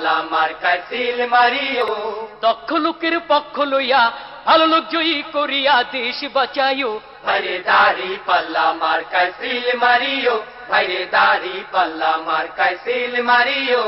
পাল্লা মার্কায় seal Mario. দক্ষ লোকের পক্ষ লইয়া ভালো লোক জয়ী করিয়া দেশ বাঁচাইও। ভাইরে দাড়ি পাল্লা মার্কায় সিল মারিও, ভাইরে দাড়ি পাল্লা মার্কায় সিল মারিও।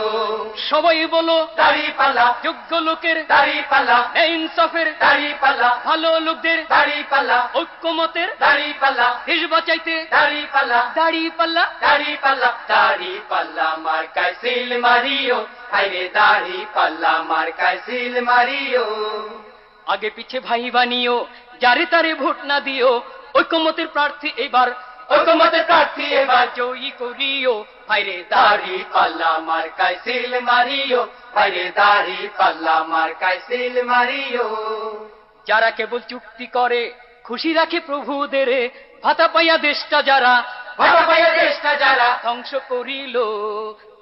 সবাই বলো দাড়ি পাল্লা, যোগ্য লোকের দাড়ি পাল্লা, ইনসাফের দাড়ি পাল্লা, ভালো লোকদের দাড়ি পাল্লা, ঐক্যমতের দাড়ি পাল্লা, দেশ বাঁচাইতে দাড়ি পাল্লা, দাড়ি পাল্লা। দাড়ি পাল্লা, দাড়ি পাল্লা মার্কায় সিল মারিও, ভাইরে দাড়ি পাল্লা মার্কায় সিল মারিও। আগে পিছে ভাই বানিও, যারে তারে ভোট না দিও, ঐক্যমতের প্রার্থী এবার ঐক্যমতের প্রার্থী এবার জয়ী করিও। ভাইরে দাড়ি পাল্লা মার্কায় সিল মারিও, ভাইরে দাড়ি পাল্লা মার্কায় সিল মারিও। যারা কেবল চুক্তি করে খুশি রাখে প্রভুদের, ভাতা পাইয়া দেশটা যারা ভাতা পাইয়া দেশটা যারা ধ্বংস করিল,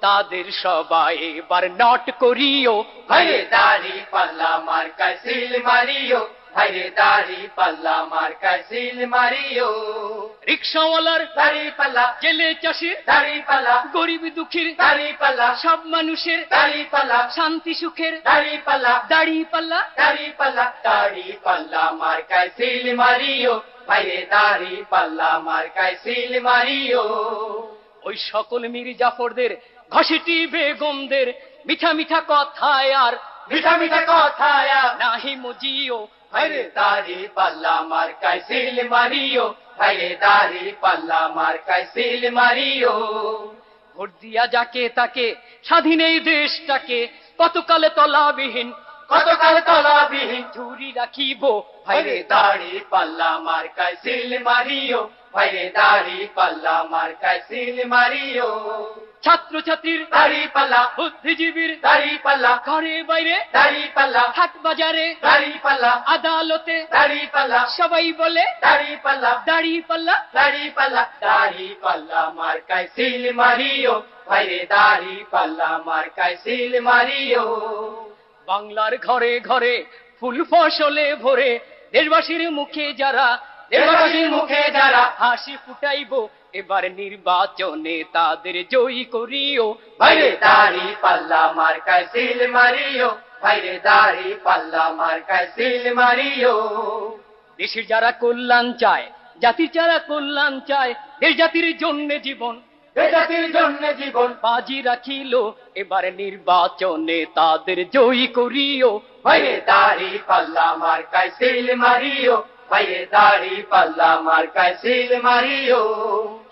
তাদের সবাই এবার নট করিও। ভাইরে দাড়ি পাল্লা মার্কায় সিল মারিও, ভাইরে দাড়ি পাল্লা মার্কায় সিল মারিও। রিক্সাওয়ালার দাড়ি পাল্লা, জেলে চাষির দাড়ি পাল্লা, গরিব দুঃখীর দাড়ি পাল্লা, সব মানুষের দাড়ি পাল্লা, শান্তি সুখের দাড়ি পাল্লা, দাড়ি পাল্লা। দাড়ি পাল্লা, দাড়ি পাল্লা মার্কায় সিল মারিও, ভাইরে দাড়ি পাল্লা মার্কায় সিল মারিও। ওই সকল মীর জাফরদের ঘসেটি বেগমদের মিঠা মিঠা কথায় আর মিঠা মিঠা কথায় নাহি মজিও। ভাইরে দাড়ি পাল্লা মার্কায় সিল মারিও, ভাইরে দাড়ি পাল্লা মার্কায় সিল মারিও। ভোট দিয়া যাকে তাকে স্বাধীন এই দেশটাকে কতকালে তলাবিহীন কতকাল তলাবিহীন ঝুরি রাখিব। ভাইরে দাড়ি পাল্লা মার্কায় সিল মারিও, ভাইরে দাড়ি পাল্লা মার্কায় সিল মারিও। ছাত্র ছাত্রীর দাড়ি পাল্লা, বুদ্ধিজীবীর দাড়ি পাল্লা, ঘরে বাইরে দাড়ি পাল্লা, হাট বাজারে দাড়ি পাল্লা, আদালতে দাড়ি পাল্লা, সবাই বলে দাড়ি পাল্লা, দাড়ি পাল্লা। দাড়ি পাল্লা, দাড়ি পাল্লা মার্কায় সিল মারিও, ভাইরে দাড়ি পাল্লা মার্কায় সিল মারিও। বাংলার ঘরে ঘরে ফুল ফসলে ভরে দেশবাসীর মুখে যারা দেশবাসীর মুখে যারা হাসি ফুটাইব, এবার নির্বাচনে তাদের জয়ী করিও। ভাইরে দাড়ি পাল্লা মার্কায় সিল মারিও, ভাইরে দাড়ি পাল্লা মার্কায় সিল মারিও। দেশের যারা কল্যাণ চায়, জাতির যারা কল্যাণ চায়, দেশ জাতির জন্য জীবন এ জাতির জন্য জীবন বাজি রাখিল, এবার নির্বাচনে তাদের জয়ী করিও। ভাইরে দাড়ি পাল্লা মার্কায় সিল মারিও, ভাইরে দাড়ি পাল্লা মার্কায় সিল মারিও।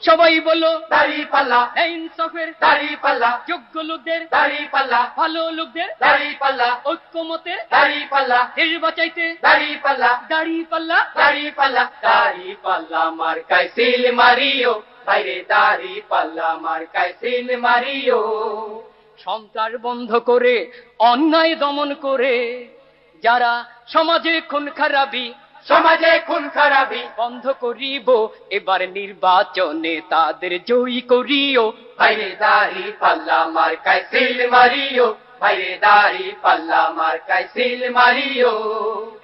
সবাই বলো দাড়ি পাল্লা, ইনসাফের দাড়ি পাল্লা, যোগ্য লোকদের দাড়ি পাল্লা, ভালো লোকদের দাড়ি পাল্লা, ঐক্যমতের দাড়ি পাল্লা, দেশ বাঁচাইতে দাড়ি পাল্লা, দাড়ি পাল্লা। দাড়ি পাল্লা, দাড়ি পাল্লা মার্কায় সিল মারিও, ভাইরে দাড়ি পাল্লা মার্কায় সিল মারিও। সন্ত্রাস বন্ধ করে অন্যায় দমন করে যারা সমাজে খুন খারাপি সমাজে খুন খারাপি বন্ধ করিব, এবার নির্বাচনে তাদের জয়ী করিও। ভাইরে দাড়ি পাল্লা মার্কায় সিল মারিও, ভাইরে দাড়ি পাল্লা মার্কায় সিল মারিও।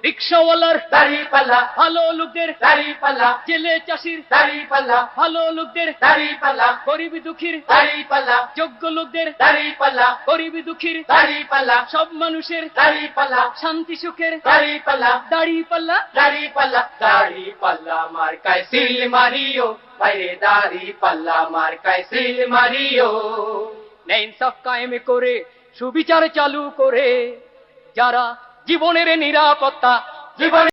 রিক্সাওয়ালার দাড়ি পাল্লা, ভালো লোকদের দাড়ি পাল্লা, জেলে চাষির দাড়ি পাল্লা, ভালো লোকদের দাড়ি পাল্লা, গরিব দুঃখীর দাড়ি পাল্লা, যোগ্য লোকদের দাড়ি পাল্লা, গরিব দুঃখীর দাড়ি পাল্লা, সব মানুষের দাড়ি পাল্লা, শান্তি সুখের দাড়ি পাল্লা, দাড়ি পাল্লা। দাড়ি পাল্লা, দাড়ি পাল্লা মার্কায় সিল মারিও, ভাইরে দাড়ি পাল্লা মার্কায় সিল মারিও। ইনসাফ কায়েম করে সুবিচার চালু করে যারা জীবনের নিরাপত্তা জীবন